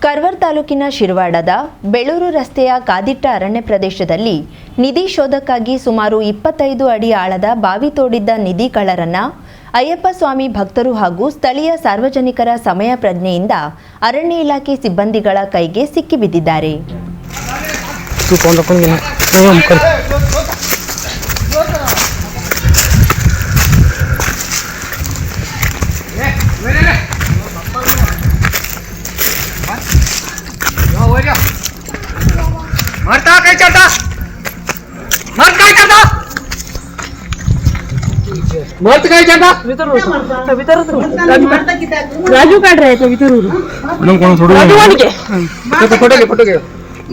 ಕರ್ವರ್ ತಾಲೂಕಿನ ಶಿರವಾಡದ ಬೆಳೂರು ರಸ್ತೆಯ ಕಾದಿಟ್ಟ ಅರಣ್ಯ ಪ್ರದೇಶದಲ್ಲಿ ನಿಧಿ ಶೋಧಕ್ಕಾಗಿ ಸುಮಾರು 25 ಅಡಿ ಆಳದ ಬಾವಿ ತೋಡಿದ್ದ ನಿಧಿ ಕಳ್ಳರನ್ನ ಅಯ್ಯಪ್ಪ ಸ್ವಾಮಿ ಭಕ್ತರು ಹಾಗೂ ಸ್ಥಳೀಯ ಸಾರ್ವಜನಿಕರ ಸಮಯ ಪ್ರಜ್ಞೆಯಿಂದ ಅರಣ್ಯ ಇಲಾಖೆ ಸಿಬ್ಬಂದಿಗಳ ಕೈಗೆ ಸಿಕ್ಕಿಬಿದ್ದಿದ್ದಾರೆ. मरता काय चलता मर काय करता मरत काय चलता राजू काढ रहे थे भीतर कोण कोण सोडू फोटो घे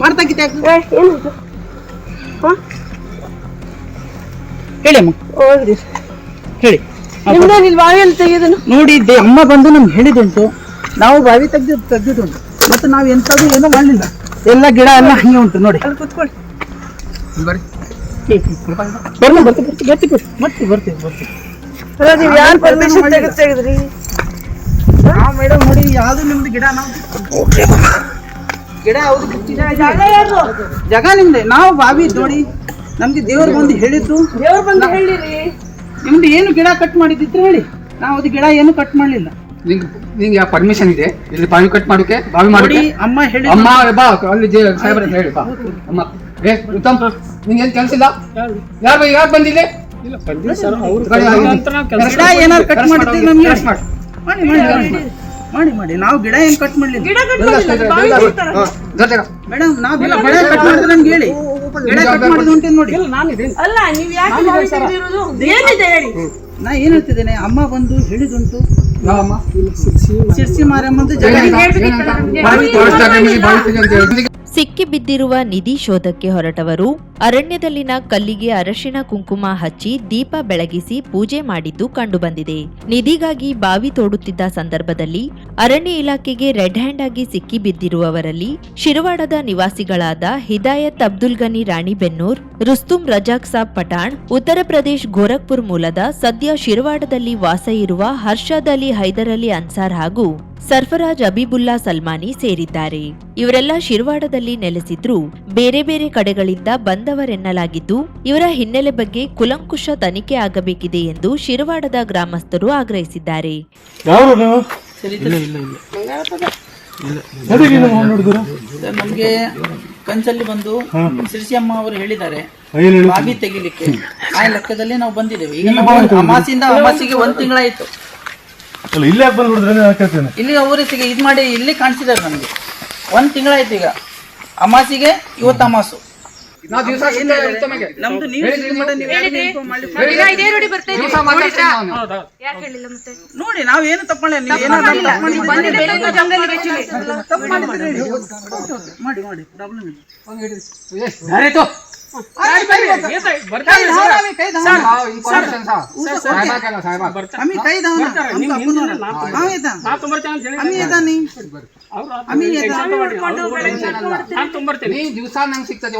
मारता किती ಏನು ಹೇಳಿ ಅಮ್ಮ ಹೇಳಿ ನಿಮ್ಮನ್ನ ಇಲ್ಲಿ ಬಾವಿಯಲ್ಲಿ ತೆಗೆದನು ನೋಡಿ ಅಮ್ಮ ಬಂದು ನಮ್ಗೆ ಹೇಳಿದುಂಟು. ನಾವು ಬಾವಿ ತೆಗೆದಿದುಂಟು ಮತ್ತೆ ನಾವು ಎಂಥದ್ದು ಏನೂ ಮಾಡಲಿಲ್ಲ. ಎಲ್ಲ ಗಿಡ ಎಲ್ಲ ಹಂಗೆ ಉಂಟು ನೋಡಿ. ಅಲ್ಲಿ ಕೂತ್ಕೊಳ್ಳಿ ಬರ್ತೀವಿ ನೀವು ಯಾರು ಪರ್ಮಿಷನ್ ತೆಗೆದ್ರಿ ಮೇಡಮ್ ನೋಡಿ ಯಾವ್ದು ನಿಮ್ದು ಗಿಡ ನಾವು ಗಿಡ ಯಾವ್ದು ಜಾಗ ನಿಮ್ದೆ. ನಾವು ಬಾವಿ ನೋಡಿ ನಮ್ಗೆ ದೇವ್ರು ಬಂದು ಹೇಳಿದ್ದು. ದೇವ್ರು ಬಂದು ಹೇಳಿರಿ ನಿಮ್ದು ಏನು ಗಿಡ ಕಟ್ ಮಾಡಿದ್ದಿದ್ರೆ ಹೇಳಿ. ನಾವು ಅದು ಗಿಡ ಏನು ಕಟ್ ಮಾಡಲಿಲ್ಲ. ನಿಂಗೆ ಯಾವ ಪರ್ಮಿಷನ್ ಇದೆ ಇಲ್ಲಿ ಬಾವಿ ಕಟ್ ಮಾಡೋಕೆ? ಬಾವಿ ಮಾಡಿ ಅಮ್ಮ ಹೇಳಿ ಅಮ್ಮ ಬಾ ಅಲ್ಲಿ ಸಾಹೇಬ್ರ ಹೇಳಿ ಬಾ ಅಮ್ಮ. ಉತ್ತಮ್ ನಿಂಗೆ ಏನು ಕೆಲಸ ಇಲ್ಲ? ಯಾರು ಬಂದಿಲ್ಲ? ಗಿಡ ಏನಾರು ಕಟ್ ಮಾಡಿದ್ರೆ ನಮ್ಗೆ ಮಾಡಿ ನಾವು ಗಿಡ ಏನ್ ಕಟ್ ಮಾಡ್ಲಿಲ್ಲ ಮೇಡಮ್. ನಾವು ಗಿಡ ಕಟ್ ಮಾಡಿದ್ರೆ ನಮ್ಗೆ ಹೇಳಿ. ಗಿಡ ಕಟ್ ಮಾಡಿದ್ ಉಂಟೇನು ನೋಡಿ. ನಾ ಏನ್ ಹೇಳ್ತಿದ್ದೇನೆ, ಅಮ್ಮ ಬಂದು ಹೇಳಿದುಂಟು. ಸಿರ್ಸಿ ಮಾರಮ್ಮಂದು ಸಿಕ್ಕಿಬಿದ್ದಿರುವ ನಿಧಿ ಶೋಧಕ್ಕೆ ಹೊರಟವರು ಅರಣ್ಯದಲ್ಲಿನ ಕಲ್ಲಿಗೆ ಅರಶಿಣ ಕುಂಕುಮ ಹಚ್ಚಿ ದೀಪ ಬೆಳಗಿಸಿ ಪೂಜೆ ಮಾಡಿದ್ದು ಕಂಡುಬಂದಿದೆ. ನಿಧಿಗಾಗಿ ಬಾವಿ ತೋಡುತ್ತಿದ್ದ ಸಂದರ್ಭದಲ್ಲಿ ಅರಣ್ಯ ಇಲಾಖೆಗೆ ರೆಡ್ ಹ್ಯಾಂಡ್ ಆಗಿ ಸಿಕ್ಕಿಬಿದ್ದಿರುವವರಲ್ಲಿ ಶಿರವಾಡದ ನಿವಾಸಿಗಳಾದ ಹಿದಾಯತ್ ಅಬ್ದುಲ್ ಗನಿ ರಾಣಿಬೆನ್ನೂರ್, ರುಸ್ತುಂ ರಜಾಕ್ ಸಾಬ್ ಪಠಾಣ್, ಉತ್ತರ ಪ್ರದೇಶ್ ಗೋರಖ್ಪುರ್ ಮೂಲದ ಸದ್ಯ ಶಿರವಾಡದಲ್ಲಿ ವಾಸ ಇರುವ ಹರ್ಷದ್ ಅಲಿ ಹೈದರ್ ಅಲಿ ಅನ್ಸಾರ್ ಹಾಗೂ ಸರ್ಫರಾಜ್ ಅಬಿಬುಲ್ಲಾ ಸಲ್ಮಾನಿ ಸೇರಿದ್ದಾರೆ. ಇವರೆಲ್ಲ ಶಿರವಾಡದಲ್ಲಿ ನೆಲೆಸಿದ್ರು ಬೇರೆ ಬೇರೆ ಕಡೆಗಳಿಂದ ಬಂದವರೆನ್ನಲಾಗಿದ್ದು, ಇವರ ಹಿನ್ನೆಲೆ ಬಗ್ಗೆ ಕುಲಂಕುಷ ತನಿಖೆ ಆಗಬೇಕಿದೆ ಎಂದು ಶಿರವಾಡದ ಗ್ರಾಮಸ್ಥರು ಆಗ್ರಹಿಸಿದ್ದಾರೆ. ನಮ್ಗೆ ಕನ್ಸಲ್ಲಿ ಬಂದು ಸಿರ್ಸಿ ಅಮ್ಮ ಅವರು ಹೇಳಿದ್ದಾರೆ ಬಾವಿ ತೆಗಿಲಿಕ್ಕೆ. ಆ ಲೆಕ್ಕದಲ್ಲಿ ನಾವು ಬಂದಿದ್ದೇವೆ. ಈಗ ಅಮಾಸಿಂದ ಅಮಾಸಿಗೆ 1 ತಿಂಗಳಾಯ್ತು. ಇಲ್ಲಿ ಊರಿಗೆ ಇದ್ ಮಾಡಿ ಇಲ್ಲಿ ಕಾಣಿಸಿದ್ದಾರೆ ನಮ್ಗೆ. 1 ತಿಂಗಳಾಯ್ತು. ಈಗ ಅಮಾಸಿಗೆ ಇವತ್ತು ಅಮಾಸು. ನಮ್ದು ನೋಡಿ ನಾವೇನು ತಪ್ಪು ಮಾಡಿ ಪ್ರಾಬ್ಲಮ್ ಇಲ್ಲ. ದಿವಸ ನಂಗೆ ಸಿಗ್ತದೆ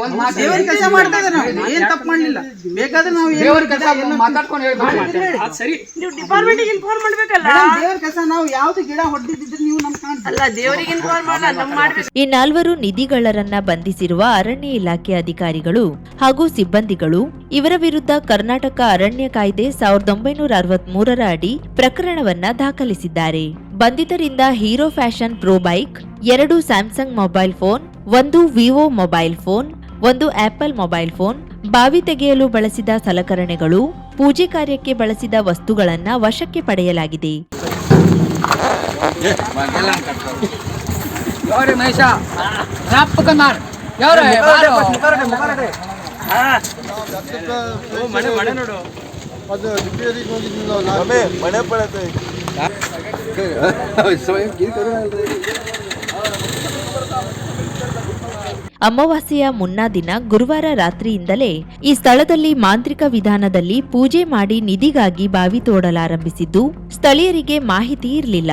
ಕೆಲಸ ಮಾಡ್ತಾ ಇದ್ದಾರೆ. ಏನ್ ತಪ್ಪು ಮಾಡ್ಲಿಲ್ಲ. ಬೇಕಾದ್ರೆ ನಾವು ದೇವರ ಕೆಲಸ ಮಾತಾಡ್ಕೊಂಡು ದೇವರ ಕೆಲಸ ನಾವು ಯಾವ್ದು ಗಿಡ ಹೊಡೆದಿದ್ರೆ ನೀವು ನಮ್ಗೆ ಕಾಣ್ತಲ್ಲ. ದೇವರಿಗೆ ಈ 4 ನಿಧಿಗಳರನ್ನ ಬಂಧಿಸಿರುವ ಅರಣ್ಯ ಇಲಾಖೆ ಅಧಿಕಾರಿಗಳು ಹಾಗೂ ಸಿಬ್ಬಂದಿಗಳು ಇವರ ವಿರುದ್ಧ ಕರ್ನಾಟಕ ಅರಣ್ಯ ಕಾಯ್ದೆ 1963 ಅಡಿ ಪ್ರಕರಣವನ್ನ ದಾಖಲಿಸಿದ್ದಾರೆ. ಬಂಧಿತರಿಂದ Hero fashion pro bike, 2 Samsung mobile phone, 1 Vivo mobile phone, 1 Apple mobile phone, ಬಾವಿ ತೆಗೆಯಲು ಬಳಸಿದ ಸಲಕರಣೆಗಳು, ಪೂಜೆ ಕಾರ್ಯಕ್ಕೆ ಬಳಸಿದ ವಸ್ತುಗಳನ್ನ ವಶಕ್ಕೆ ಪಡೆಯಲಾಗಿದೆ. ಅಮಾವಾಸ್ಯೆಯ ಮುನ್ನಾ ದಿನ ಗುರುವಾರ ರಾತ್ರಿಯಿಂದಲೇ ಈ ಸ್ಥಳದಲ್ಲಿ ಮಾಂತ್ರಿಕ ವಿಧಾನದಲ್ಲಿ ಪೂಜೆ ಮಾಡಿ ನಿಧಿಗಾಗಿ ಬಾವಿ ತೋಡಲಾರಂಭಿಸಿದ್ದು ಸ್ಥಳೀಯರಿಗೆ ಮಾಹಿತಿ ಇರಲಿಲ್ಲ.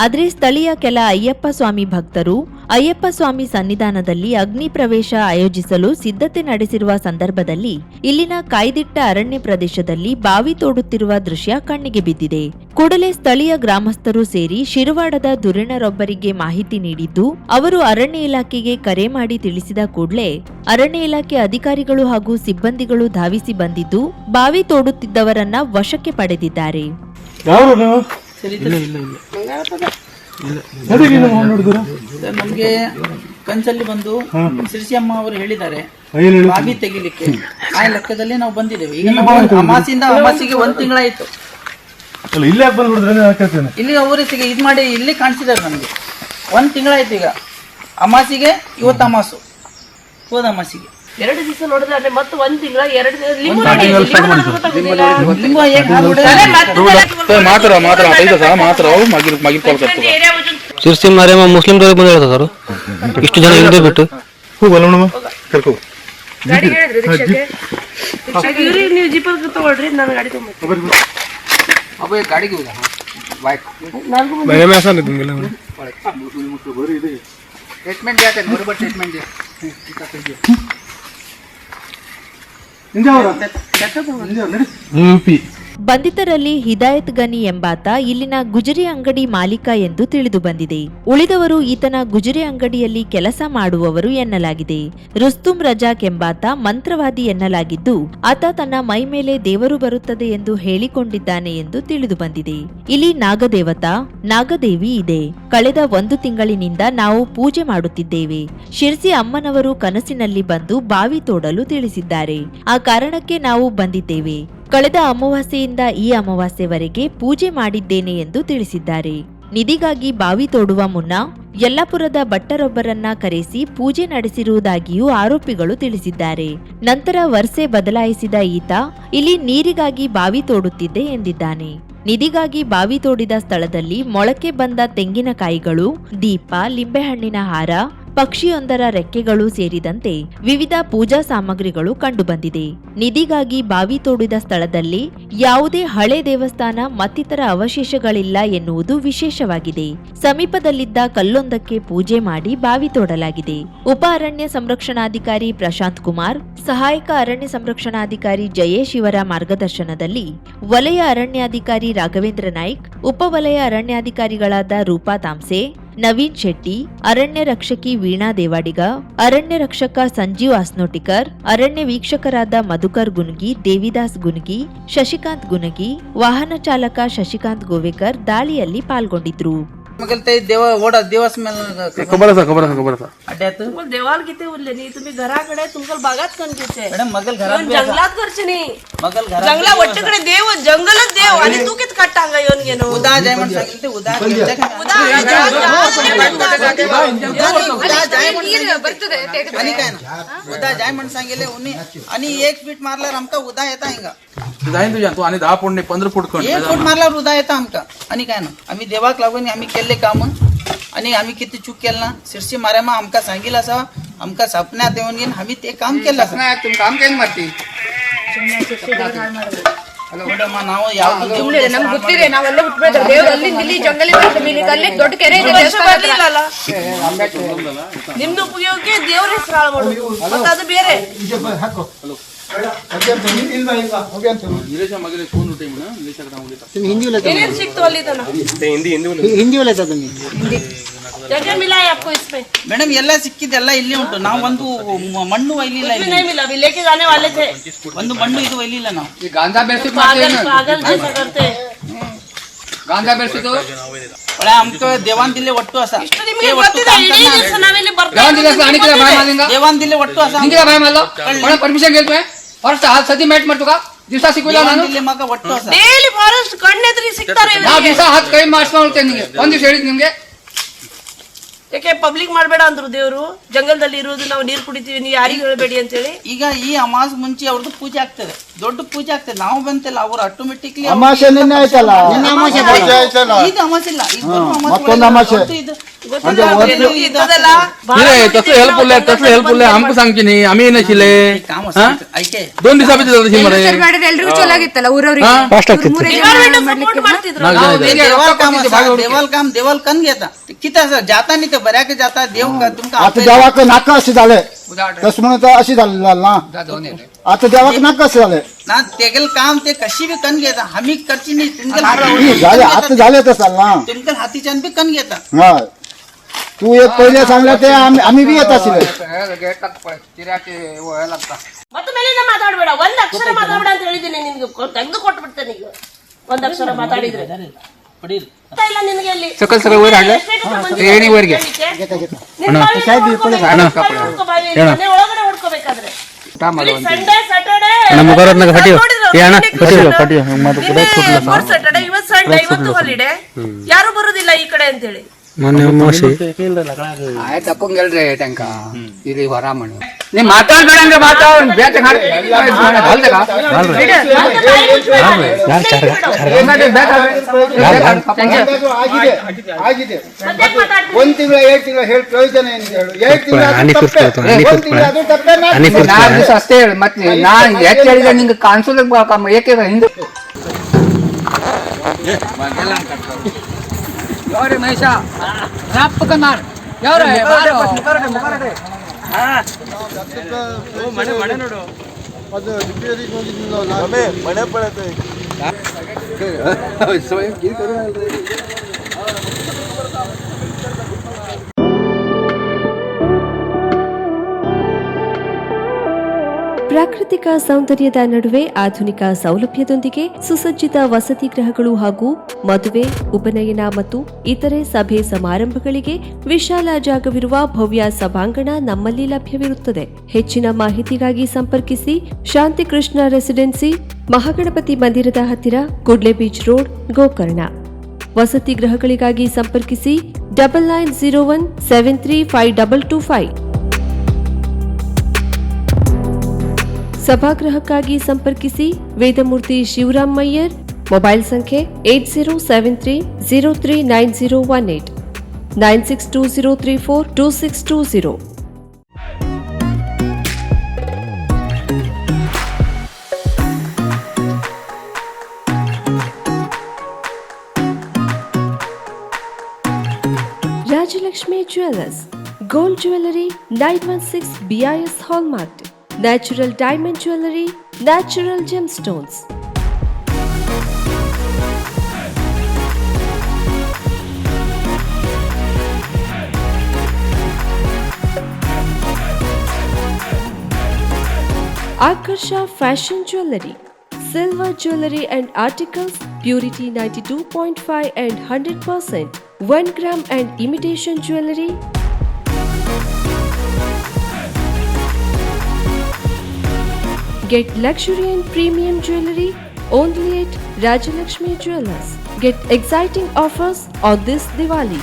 ಆದರೆ ಸ್ಥಳೀಯ ಕೆಲ ಅಯ್ಯಪ್ಪ ಸ್ವಾಮಿ ಭಕ್ತರು ಅಯ್ಯಪ್ಪ ಸ್ವಾಮಿ ಸನ್ನಿಧಾನದಲ್ಲಿ ಅಗ್ನಿ ಪ್ರವೇಶ ಆಯೋಜಿಸಲು ಸಿದ್ಧತೆ ನಡೆಸಿರುವ ಸಂದರ್ಭದಲ್ಲಿ ಇಲ್ಲಿನ ಕಾಯ್ದಿಟ್ಟ ಅರಣ್ಯ ಪ್ರದೇಶದಲ್ಲಿ ಬಾವಿ ತೋಡುತ್ತಿರುವ ದೃಶ್ಯ ಕಣ್ಣಿಗೆ ಬಿದ್ದಿದೆ. ಕೂಡಲೇ ಸ್ಥಳೀಯ ಗ್ರಾಮಸ್ಥರು ಸೇರಿ ಶಿರವಾಡದ ಧುರೀಣರೊಬ್ಬರಿಗೆ ಮಾಹಿತಿ ನೀಡಿದ್ದು, ಅವರು ಅರಣ್ಯ ಇಲಾಖೆಗೆ ಕರೆ ಮಾಡಿ ತಿಳಿಸಿದ ಕೂಡಲೇ ಅರಣ್ಯ ಇಲಾಖೆ ಅಧಿಕಾರಿಗಳು ಹಾಗೂ ಸಿಬ್ಬಂದಿಗಳು ಧಾವಿಸಿ ಬಂದಿದ್ದು ಬಾವಿ ತೋಡುತ್ತಿದ್ದವರನ್ನ ವಶಕ್ಕೆ ಪಡೆದಿದ್ದಾರೆ. ನಮ್ಗೆ ಕನ್ಸಲ್ಲಿ ಬಂದು ಸಿರ್ಸಿ ಅಮ್ಮ ಅವರು ಹೇಳಿದ್ದಾರೆ ಬಾವಿ ತೆಗಿಲಿಕ್ಕೆ. ಆ ಲೆಕ್ಕದಲ್ಲಿ ನಾವು ಬಂದಿದ್ದೇವೆ. ಈಗ ನಾವು ಅಮಾಸಿಯಿಂದ ಅಮಾಸಿಗೆ 1 ತಿಂಗಳಾಯ್ತು. ಇಲ್ಲಿ ಊರಿಗೆ ಇದ್ ಮಾಡಿ ಇಲ್ಲಿ ಕಾಣಿಸಿದ್ದಾರೆ ನಮ್ಗೆ. 1 ತಿಂಗಳಾಯ್ತು. ಈಗ ಅಮಾಸಿಗೆ ಇವತ್ತು ಅಮಾಸು, ಹೋದ ಅಮಾಸಿಗೆ 2 ದಿವಸ ನೋಡಿದ್ರೆ ಮತ್ತೆ 1 ತಿಂಗಳ 2 ಲಿಂಬು ಸಿರ್ಸಿ ಮಾರೇಮ ಮುಸ್ಲಿಂ ಬಂದು ಹೇಳ್ತಾರೆ ಸರ್. ಇಷ್ಟು ಜನ ಹಿಂದೆ ಬಿಟ್ಟು ನೀವು ಜೀಪ್ ತಗೊಳ್ರಿ, ನಾನು ಗಾಡಿ ತಗೊಂಡ್ಬರ್ತೀನಿ. ट्रीटमेंट द्या, बरोबर ट्रीटमेंट द्या. ಬಂಧಿತರಲ್ಲಿ ಹಿದಾಯತ್ ಗನಿ ಎಂಬಾತ ಇಲ್ಲಿನ ಗುಜರಿ ಅಂಗಡಿ ಮಾಲೀಕ ಎಂದು ತಿಳಿದು ಬಂದಿದೆ. ಉಳಿದವರು ಈತನ ಗುಜರಿ ಅಂಗಡಿಯಲ್ಲಿ ಕೆಲಸ ಮಾಡುವವರು ಎನ್ನಲಾಗಿದೆ. ರುಸ್ತುಂ ರಜಾಕ್ ಎಂಬಾತ ಮಂತ್ರವಾದಿ ಎನ್ನಲಾಗಿದ್ದು, ಆತ ತನ್ನ ಮೈ ಮೇಲೆ ದೇವರು ಬರುತ್ತದೆ ಎಂದು ಹೇಳಿಕೊಂಡಿದ್ದಾನೆ ಎಂದು ತಿಳಿದು ಬಂದಿದೆ. ಇಲ್ಲಿ ನಾಗದೇವತಾ, ನಾಗದೇವಿ ಇದೆ. ಕಳೆದ 1 ತಿಂಗಳಿನಿಂದ ನಾವು ಪೂಜೆ ಮಾಡುತ್ತಿದ್ದೇವೆ. ಶಿರ್ಸಿ ಅಮ್ಮನವರು ಕನಸಿನಲ್ಲಿ ಬಂದು ಬಾವಿ ತೋಡಲು ತಿಳಿಸಿದ್ದಾರೆ. ಆ ಕಾರಣಕ್ಕೆ ನಾವು ಬಂದಿದ್ದೇವೆ. ಕಳೆದ ಅಮಾವಾಸ್ಯೆಯಿಂದ ಈ ಅಮಾವಾಸ್ಯೆವರೆಗೆ ಪೂಜೆ ಮಾಡಿದ್ದೇನೆ ಎಂದು ತಿಳಿಸಿದ್ದಾರೆ. ನಿಧಿಗಾಗಿ ಬಾವಿ ತೋಡುವ ಮುನ್ನ ಯಲ್ಲಾಪುರದ ಭಟ್ಟರೊಬ್ಬರನ್ನ ಕರೆಸಿ ಪೂಜೆ ನಡೆಸಿರುವುದಾಗಿಯೂ ಆರೋಪಿಗಳು ತಿಳಿಸಿದ್ದಾರೆ. ನಂತರ ವರ್ಷೆ ಬದಲಾಯಿಸಿದ ಈತ ಇಲ್ಲಿ ನೀರಿಗಾಗಿ ಬಾವಿ ತೋಡುತ್ತಿದ್ದೆ ಎಂದಿದ್ದಾನೆ. ನಿಧಿಗಾಗಿ ಬಾವಿ ತೋಡಿದ ಸ್ಥಳದಲ್ಲಿ ಮೊಳಕೆ ಬಂದ ತೆಂಗಿನಕಾಯಿಗಳು, ದೀಪ, ಲಿಂಬೆಹಣ್ಣಿನ ಹಾರ, ಪಕ್ಷಿಯೊಂದರ ರೆಕ್ಕೆಗಳು ಸೇರಿದಂತೆ ವಿವಿಧ ಪೂಜಾ ಸಾಮಗ್ರಿಗಳು ಕಂಡುಬಂದಿದೆ. ನಿಧಿಗಾಗಿ ಬಾವಿ ತೋಡಿದ ಸ್ಥಳದಲ್ಲಿ ಯಾವುದೇ ಹಳೆ ದೇವಸ್ಥಾನ ಮತ್ತಿತರ ಅವಶೇಷಗಳಿಲ್ಲ ಎನ್ನುವುದು ವಿಶೇಷವಾಗಿದೆ. ಸಮೀಪದಲ್ಲಿದ್ದ ಕಲ್ಲೊಂದಕ್ಕೆ ಪೂಜೆ ಮಾಡಿ ಬಾವಿ ತೋಡಲಾಗಿದೆ. ಉಪ ಅರಣ್ಯ ಸಂರಕ್ಷಣಾಧಿಕಾರಿ ಪ್ರಶಾಂತ್ ಕುಮಾರ್, ಸಹಾಯಕ ಅರಣ್ಯ ಸಂರಕ್ಷಣಾಧಿಕಾರಿ ಜಯೇಶ್ ಇವರ ಮಾರ್ಗದರ್ಶನದಲ್ಲಿ ವಲಯ ಅರಣ್ಯಾಧಿಕಾರಿ ರಾಘವೇಂದ್ರ ನಾಯ್ಕ್, ಉಪವಲಯ ಅರಣ್ಯಾಧಿಕಾರಿಗಳಾದ ರೂಪಾ ತಾಮ್ಸೆ, ನವೀನ್ ಶೆಟ್ಟಿ, ಅರಣ್ಯ ರಕ್ಷಕಿ ವೀಣಾ ದೇವಾಡಿಗ, ಅರಣ್ಯ ರಕ್ಷಕ ಸಂಜೀವ್ ಆಸ್ನೋಟಿಕರ್, ಅರಣ್ಯ ವೀಕ್ಷಕರಾದ ಮಧುಕರ್ ಗುನ್ಗಿ, ದೇವಿದಾಸ್ ಗುನ್ಗಿ, ಶಶಿಕಾಂತ್ ಗುನಗಿ, ವಾಹನ ಚಾಲಕ ಶಶಿಕಾಂತ್ ಗೋವೇಕರ್ ದಾಳಿಯಲ್ಲಿ ಪಾಲ್ಗೊಂಡಿದ್ರು. देवास देवाल किती उरले नाही. तुम्ही घराकडे तुमच्या बागात कण घेते जंगलात घरचे नाही. जंगला वरच्याकडे देव, जंगलच देव आणि तू किती कट्टांगा येऊन गेलो. उदा जाय म्हणून सांगितले. उदा आणि काय ना उदा जाय म्हणून सांगितले उन्ही आणि 1 फीट मारल्यावर आमका उदा येता हिंगा जाईन तुझ्या तू आणि 10 फूट नाही 15 फूट 1 फूट मारल्यावर उदा येता आमका. आणि काय ना आम्ही देवाक लागून आम्ही केले काम आणि आम्ही किती चूक केलं ना. सिरसी माऱ्यामा आमका सांगितलं असा, आमका सपन्यात येऊन घेऊन आम्ही ते काम केलं असं. तुम काम केलं मारती ನಾವು ಯಾವ್ದು ನಮ್ಗೆ ಗೊತ್ತಿದೆ. ನಾವೆಲ್ಲ ಹುಟ್ಬೇಕು ದೇವ್ರು ಅಲ್ಲಿ ಇಲ್ಲಿ ಜಂಗಲಿ ಅಲ್ಲಿ ದೊಡ್ಡ ಕೆರೆ ಇದೆ. ನಿಮ್ದು ಉಪಯೋಗಕ್ಕೆ ದೇವ್ರ ಹೆಸರು ಹಾಳು ಮಾಡೋದು ಮತ್ತೆ ಅದು ಬೇರೆ. ಏನೇನು ಸಿಕ್ತು ಅಲ್ಲಿ जगह मिला है आपको इसमें? ಮೇಡಮ್ ಎಲ್ಲ ಸಿಕ್ಕಿದ್ದೆಲ್ಲ ಇಲ್ಲಿ ಉಂಟು. ನಾವು ಒಂದು ಮಣ್ಣು ಒಯ್ಲಿಲ್ಲ. नहीं मिला, अभी लेके जाने वाले थे. ಒಂದು ಮಣ್ಣು ಇದು ಒಯ್ಲಿಲ್ಲ ನಾವು. ये गांजा बेसिक पागल पागल जैसा करते. गांजा बेसिक तो पण आमचं देवान दिले ಒಟ್ಟು असा. ಇಷ್ಟು ನಿಮಗೆ ಗೊತ್ತಿದೆ. ಇಡೀ ದಿವಸ ನಾವಿಲ್ಲಿ ಬರ್ತಾ देवान दिले असं आणि काय बाय मालिंगा देवान दिले ಒಟ್ಟು असा. निघा बाय मारलो पण परमिशन घेतोय फर्स्ट हाल सदी मॅट ಮಾಡ್ತು का दिवसा ಸಿಕ್ಕಿಲ್ಲ ನಾನು दिले मग ಒಟ್ಟು असा. ಡೈಲಿ ಫಾರೆಸ್ಟ್ ಕಣ್ಣೆದ್ರಿ ಸಿಗ್ತಾರೆ. ನಾವು ದಿವಸ ಹತ್ತು ಕೈ ಮಾಡಿಸ್ಕೊಳ್ತೇನೆ ನಿಮಗೆ ಒಂದು ದಿವಸ ಹೇಳಿದ್ ನಿಮಗೆ. ಯಾಕೆ ಪಬ್ಲಿಕ್ ಮಾಡಬೇಡ ಅಂದ್ರು ದೇವರು. ಜಂಗಲದಲ್ಲಿ ಇರೋದು ನಾವು ನೀರು ಕುಡಿತೀವಿ, ನೀವು ಯಾರಿಗೂ ಹೇಳಬೇಡಿ ಅಂತ ಹೇಳಿ. ಈಗ ಈ ಅಮಾಸ್ ಮುಂಚೆ ಅವ್ರದ್ದು ಪೂಜೆ ಆಗ್ತದೆ, ದೊಡ್ಡ ಪೂಜೆ ಆಗ್ತದೆ. ನಾವು ಬಂತಿಲ್ಲ, ಅವ್ರು ಆಟೋಮೆಟಿಕ್ಲಿ ಅಮಾಸೆ ನಿನ್ನೆ ಆಯ್ತಲ್ಲ, ಇದು ಅಮಾಸ್ ಇಲ್ಲ, ಇದು ಮತ್ತೊಂದು ಅಮಾಸೆ. ಇದು तसलं हेल्पफुल आहे आमक सांगची आम्ही नशिले दोन दिवसापित मरे ಎಲ್ರಿಗೂ ಚಲೋ ಆಗಿತ್ತಲ್ಲ ಊರವ್ರಿಗೆ ಫಾಸ್ಟ್ ಆಗ್ತಿತ್ತು देवाल काम देवाल कन घेता किती जाता नाही ते बऱ्याक जाता देव तुमका आता देवाक नाका असे झाले तसं म्हणत अशी झालेलं ना आता देवाक नाका असे झाले ना तेगल काम ते कशी बी कन घेता आम्ही करची नाही झाले आता झाले तसं ना तुमकल हातीच्यान बी कन घेता हा तू एक पहिले सांगला ते आम्ही बी येत असेल ಮತ್ತೆ ಮೇಲಿಂದ ಮಾತಾಡ್ಬೇಡ, ಒಂದ್ ಅಕ್ಷರ ಮಾತಾಡ್ಬೇಡ ಅಂತ ಹೇಳಿದ್ದೀನಿ ನಿನ್ಗೆ, ತೆಗೆದು ಕೊಟ್ಬಿಡ್ತೇನೆ ಈಗ. ಒಂದ್ ಅಕ್ಷರ ಮಾತಾಡಿದ್ರೆ ಇಲ್ಲ ನಿನ್ಗೆ ಅಲ್ಲಿ सकल सगळं वर आणलं ಏಣಿ ವರ್ಗೆ ಮನೆ ಒಳಗಡೆ ಹೊಡ್ಕೋಬೇಕಾದ್ರೆ ಸಂಡೇ ಸ್ಯಾಟರ್ಡೇ ನಮ್ಮ ಬರೋದ್ನಾಗ ಹಟಿ ಏನ ಸ್ಯಾಟರ್ಡೇ ಇವತ್ತು ಸಂಡೇ ಇವತ್ತು ಹಾಲಿಡೇ, ಯಾರು ಬರೋದಿಲ್ಲ ಈ ಕಡೆ ಅಂತ ಹೇಳಿ. ಮೊನ್ನೆ ಅಮಾವಾಸ್ಯೆ ಆಯ್ತು ತಪ್ಪಂಗಲ್ರಿ ಟ್ಯಾಂಕ ಇಲ್ಲಿ ಹೊರ ಮಣ್ಣು ನೀ ಮಾತಾಡ್ಬೇಡ ಮಾತಾಡ್ ಬೇಟ ಆಗಿದೆ ಒಂದ್ ತಿಂಗಳ 2 ತಿಂಗಳ ಹೇಳಿ ಪ್ರಯೋಜನ ಏನಿದೆ ಹೇಳು 2 ತಿಂಗಳ ಅಷ್ಟೇ ಹೇಳಿ ಮತ್ತೆ ನಾ ಹೆಚ್ಚು ಹೇಳಿದ್ರೆ ನಿಂಗೆ ಕಾಣಿಸೋದಕ್ಕೆ ಏಕೆ ಹಿಂದೆ ಯಾವ್ರೆ ಮಹೇಶ ರಾಪಕ ಮಾರ್ ಯಾವ್ರೆ ಮನೆ ನೋಡು ಅದು ರಿಪೇರಿಗೆ ಹೋಗಿದ್ದಿಲ್ಲ ಮನೆ ಪಡತೆ ಸ್ವಯಂ ಕೀ ಕರೋಣ ಪ್ರಾಕೃತಿಕ ಸೌಂದರ್ಯದ ನಡುವೆ ಆಧುನಿಕ ಸೌಲಭ್ಯದೊಂದಿಗೆ ಸುಸಜ್ಜಿತ ವಸತಿ ಗೃಹಗಳು ಹಾಗೂ ಮದುವೆ, ಉಪನಯನ ಮತ್ತು ಇತರೆ ಸಭೆ ಸಮಾರಂಭಗಳಿಗೆ ವಿಶಾಲ ಜಾಗವಿರುವ ಭವ್ಯ ಸಭಾಂಗಣ ನಮ್ಮಲ್ಲಿ ಲಭ್ಯವಿರುತ್ತದೆ. ಹೆಚ್ಚಿನ ಮಾಹಿತಿಗಾಗಿ ಸಂಪರ್ಕಿಸಿ ಶಾಂತಿಕೃಷ್ಣ ರೆಸಿಡೆನ್ಸಿ, ಮಹಾಗಣಪತಿ ಮಂದಿರದ ಹತ್ತಿರ, ಕುಡ್ಲೆ ಬೀಚ್ ರೋಡ್, ಗೋಕರ್ಣ. ವಸತಿ ಗೃಹಗಳಿಗಾಗಿ ಸಂಪರ್ಕಿಸಿ 9901735225. ಸಭಾಗೃಹಕ್ಕಾಗಿ ಸಂಪರ್ಕಿಸಿ ವೇದಮೂರ್ತಿ ಶಿವರಾಮ್ ಮಯ್ಯರ್. ಮೊಬೈಲ್ ಸಂಖ್ಯೆ 8073039018 9620342620. Rajalakshmi jewellers, gold jewellery 916 BIS hallmark, natural diamond jewellery, natural gemstones. Akarsha fashion jewellery, silver jewellery and articles, purity 92.5 and 100%, 1 gram and imitation jewelry. Get luxury and premium jewelry only at Rajalakshmi Jewellers. Get exciting offers on this Diwali.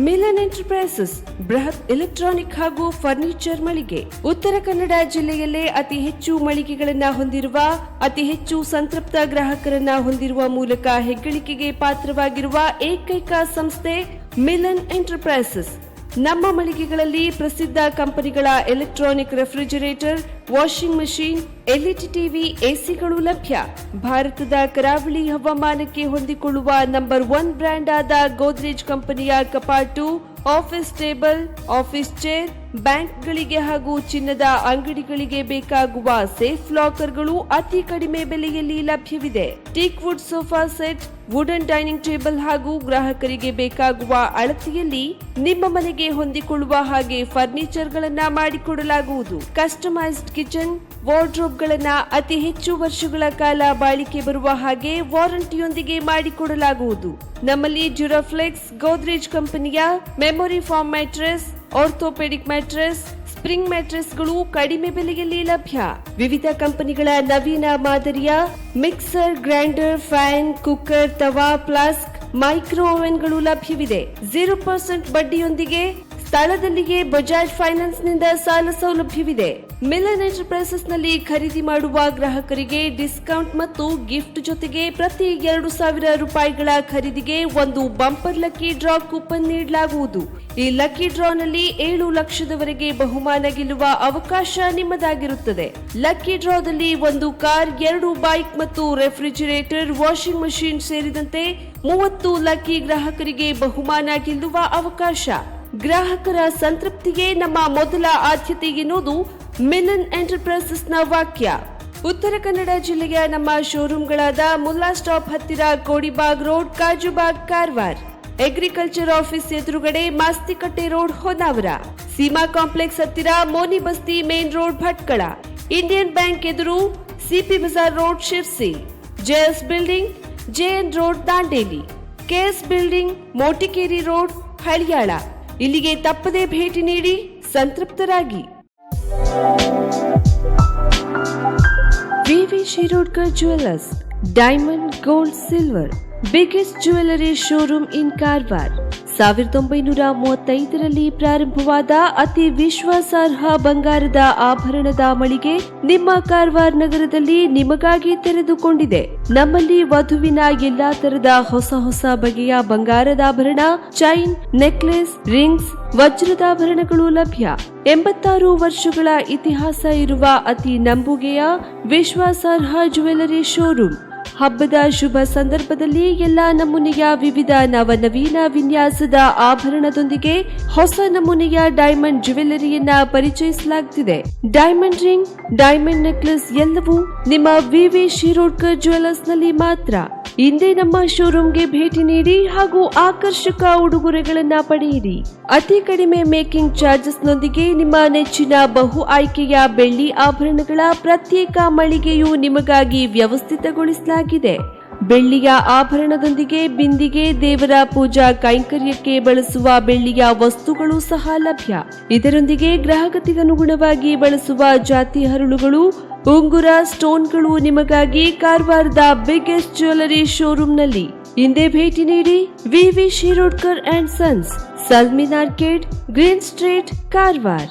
Milan enterprises ಬೃಹತ್ electronic ಹಾಗೂ furniture ಮಳಿಗೆ. ಉತ್ತರ ಕನ್ನಡ ಜಿಲ್ಲೆಯಲ್ಲೇ ಅತಿ ಹೆಚ್ಚು ಮಳಿಗೆಗಳನ್ನ ಹೊಂದಿರುವ, ಅತಿ ಹೆಚ್ಚು ಸಂತೃಪ್ತ ಗ್ರಾಹಕರನ್ನ ಹೊಂದಿರುವ ಮೂಲಕ ಹೆಗ್ಗಳಿಕೆಗೆ ಪಾತ್ರವಾಗಿರುವ ಏಕೈಕ ಸಂಸ್ಥೆ ಮಿಲನ್ ಎಂಟರ್ಪ್ರೈಸಸ್. ನಮ್ಮ ಮಳಿಗೆಗಳಲ್ಲಿ ಪ್ರಸಿದ್ಧ ಕಂಪನಿಗಳ electronic refrigerator, washing machine, LED TV, ಎಸಿಗಳು ಲಭ್ಯ. ಭಾರತದ ಕರಾವಳಿ ಹವಾಮಾನಕ್ಕೆ ಹೊಂದಿಕೊಳ್ಳುವ ನಂಬರ್ 1 ಬ್ರ್ಯಾಂಡ್ ಆದ ಗೋದ್ರೇಜ್ ಕಂಪನಿಯ ಕಪಾಟು, ಆಫೀಸ್ ಟೇಬಲ್, ಆಫೀಸ್ ಚೇರ್, ಬ್ಯಾಂಕ್ಗಳಿಗೆ ಹಾಗೂ ಚಿನ್ನದ ಅಂಗಡಿಗಳಿಗೆ ಬೇಕಾಗುವ ಸೇಫ್ ಲಾಕರ್ಗಳು ಅತಿ ಕಡಿಮೆ ಬೆಲೆಯಲ್ಲಿ ಲಭ್ಯವಿದೆ. Teak wood sofa set, wooden dining table ಹಾಗೂ ಗ್ರಾಹಕರಿಗೆ ಬೇಕಾಗುವ ಅಳತೆಯಲ್ಲಿ ನಿಮ್ಮ ಮನೆಗೆ ಹೊಂದಿಕೊಳ್ಳುವ ಹಾಗೆ ಫರ್ನಿಚರ್ ಗಳನ್ನ ಮಾಡಿಕೊಡಲಾಗುವುದು. ಕಸ್ಟಮೈಸ್ಡ್ ಕಿಚನ್, ವಾರ್ಡ್ರೋಬ್ ಗಳನ್ನ ಅತಿ ಹೆಚ್ಚು ವರ್ಷಗಳ ಕಾಲ ಬಾಳಿಕೆ ಬರುವ ಹಾಗೆ ವಾರಂಟಿಯೊಂದಿಗೆ ಮಾಡಿಕೊಡಲಾಗುವುದು. ನಮ್ಮಲ್ಲಿ ಡ್ಯೂರಾಫ್ಲೆಕ್ಸ್, ಗೋದ್ರೇಜ್ ಕಂಪನಿಯ memory foam mattress, orthopaedic mattress, spring ಮ್ಯಾಟ್ರೆಸ್ಗಳು ಕಡಿಮೆ ಬೆಲೆಯಲ್ಲಿ ಲಭ್ಯ. ವಿವಿಧ ಕಂಪನಿಗಳ ನವೀನ ಮಾದರಿಯ ಮಿಕ್ಸರ್, ಗ್ರೈಂಡರ್, ಫ್ಯಾನ್, ಕುಕ್ಕರ್, ತವಾ, ಫ್ಲಾಸ್ಕ್, ಮೈಕ್ರೋ ಓವೆನ್ಗಳು ಲಭ್ಯವಿದೆ. 0% ಬಡ್ಡಿಯೊಂದಿಗೆ ಸ್ಥಳದಲ್ಲಿಯೇ ಬಜಾಜ್ ಫೈನಾನ್ಸ್ ನಿಂದ ಸಾಲ ಸೌಲಭ್ಯವಿದೆ. ಮಿಲನ್ ಎಂಟರ್ಪ್ರೈಸಸ್ನಲ್ಲಿ ಖರೀದಿ ಮಾಡುವ ಗ್ರಾಹಕರಿಗೆ ಡಿಸ್ಕೌಂಟ್ ಮತ್ತು ಗಿಫ್ಟ್ ಜೊತೆಗೆ ಪ್ರತಿ 2,000 ರೂಪಾಯಿಗಳ ಖರೀದಿಗೆ ಒಂದು ಬಂಪರ್ ಲಕ್ಕಿ ಡ್ರಾ ಕೂಪನ್ ನೀಡಲಾಗುವುದು. ಈ ಲಕ್ಕಿ ಡ್ರಾನಲ್ಲಿ 7 ಲಕ್ಷದವರೆಗೆ ಬಹುಮಾನ ಗೆಲ್ಲುವ ಅವಕಾಶ ನಿಮ್ಮದಾಗಿರುತ್ತದೆ. ಲಕ್ಕಿ ಡ್ರಾದಲ್ಲಿ 1 ಕಾರ್, 2 ಬೈಕ್ ಮತ್ತು ರೆಫ್ರಿಜಿರೇಟರ್, ವಾಷಿಂಗ್ ಮಷಿನ್ ಸೇರಿದಂತೆ 30 ಲಕ್ಕಿ ಗ್ರಾಹಕರಿಗೆ ಬಹುಮಾನ ಗೆಲ್ಲುವ ಅವಕಾಶ. ಗ್ರಾಹಕರ ಸಂತೃಪ್ತಿಗೆ ನಮ್ಮ ಮೊದಲ ಆದ್ಯತೆ ಎನ್ನುವುದು ಮಿಲನ್ ಎಂಟರ್ಪ್ರೈಸಸ್ನ ವಾಕ್ಯ. ಉತ್ತರ ಕನ್ನಡ ಜಿಲ್ಲೆಯ ನಮ್ಮ ಶೋರೂಮ್ಗಳಾದ ಮುಲ್ಲಾ ಸ್ಟಾಪ್ ಹತ್ತಿರ Kodibag road, Kajubag, Karwar, agriculture office ಎದುರುಗಡೆ ಮಾಸ್ತಿಕಟ್ಟೆ ರೋಡ್, ಹೊನ್ನಾವರ, ಸೀಮಾ ಕಾಂಪ್ಲೆಕ್ಸ್ ಹತ್ತಿರ Moni Basti main road, Bhatkal, Indian bank ಎದುರು CP Bazar road, Sirsi, JS building, JN road, Dandeli, KS building, Motikeri road, Haliyal. ಇಲ್ಲಿಗೆ ತಪ್ಪದೇ ಭೇಟಿ ನೀಡಿ ಸಂತೃಪ್ತರಾಗಿ. VV Shirodkar jewellers, diamond, gold, silver, biggest jewellery showroom in Karwar. 1935ರಲ್ಲಿ ಪ್ರಾರಂಭವಾದ ಅತಿ ವಿಶ್ವಾಸಾರ್ಹ ಬಂಗಾರದ ಆಭರಣದ ಮಳಿಗೆ ನಿಮ್ಮ ಕಾರವಾರ ನಗರದಲ್ಲಿ ನಿಮಗಾಗಿ ತೆರೆದುಕೊಂಡಿದೆ. ನಮ್ಮಲ್ಲಿ ವಧುವಿನ ಎಲ್ಲಾ ತರದ ಹೊಸ ಬಗೆಯ ಬಂಗಾರದಾಭರಣ, ಚೈನ್, ನೆಕ್ಲೆಸ್, ರಿಂಗ್ಸ್, ವಜ್ರದಾಭರಣಗಳು ಲಭ್ಯ. 86 ವರ್ಷಗಳ ಇತಿಹಾಸ ಇರುವ ಅತಿ ನಂಬುಗೆಯ ವಿಶ್ವಾಸಾರ್ಹ ಜ್ಯುವೆಲ್ಲರಿ ಶೋರೂಮ್. ಹಬ್ಬದ ಶುಭ ಸಂದರ್ಭದಲ್ಲಿ ಎಲ್ಲಾ ನಮೂನೆಯ ವಿವಿಧ ನವನವೀನ ವಿನ್ಯಾಸದ ಆಭರಣದೊಂದಿಗೆ ಹೊಸ ನಮೂನೆಯ ಡೈಮಂಡ್ ಜ್ಯುವೆಲ್ಲರಿಯನ್ನ ಪರಿಚಯಿಸಲಾಗುತ್ತಿದೆ. ಡೈಮಂಡ್ ರಿಂಗ್, ಡೈಮಂಡ್ ನೆಕ್ಲೆಸ್ ಎಲ್ಲವೂ ನಿಮ್ಮ ವಿವಿ ಶಿರೋಡ್ಕರ್ ಜ್ಯುವೆಲ್ಲರ್ಸ್ ನಲ್ಲಿ ಮಾತ್ರ. ಇಂದೇ ನಮ್ಮ ಶೋರೂಮ್ಗೆ ಭೇಟಿ ನೀಡಿ ಹಾಗೂ ಆಕರ್ಷಕ ಉಡುಗೊರೆಗಳನ್ನ ಪಡೆಯಿರಿ. ಅತಿ ಕಡಿಮೆ ಮೇಕಿಂಗ್ ಚಾರ್ಜಸ್ನೊಂದಿಗೆ ನಿಮ್ಮ ನೆಚ್ಚಿನ ಬಹು ಆಯ್ಕೆಯ ಬೆಳ್ಳಿ ಆಭರಣಗಳ ಪ್ರತ್ಯೇಕ ಮಳಿಗೆಯು ನಿಮಗಾಗಿ ವ್ಯವಸ್ಥಿತಗೊಳಿಸಲಾಗಿದೆ. ಬೆಳ್ಳಿಯ ಆಭರಣದೊಂದಿಗೆ ಬಿಂದಿಗೆ, ದೇವರ ಪೂಜಾ ಕೈಂಕರ್ಯಕ್ಕೆ ಬಳಸುವ ಬೆಳ್ಳಿಯ ವಸ್ತುಗಳು ಸಹ ಲಭ್ಯ. ಇದರೊಂದಿಗೆ ಗ್ರಾಹಕತೆಗನುಗುಣವಾಗಿ ಬಳಸುವ ಜಾತಿ ಹರಳುಗಳು, ಉಂಗುರ, ಸ್ಟೋನ್ಗಳು ನಿಮಗಾಗಿ ಕಾರವಾರದ ಬಿಗ್ಗೆಸ್ಟ್ ಜ್ಯುವೆಲ್ಲರಿ ಶೋರೂಮ್ನಲ್ಲಿ. ಹಿಂದೆ ಭೇಟಿ ನೀಡಿ. ವಿವಿ Shirodkar and sons, ಸಲ್ಮಿನ್ arcade, green street, Karwar.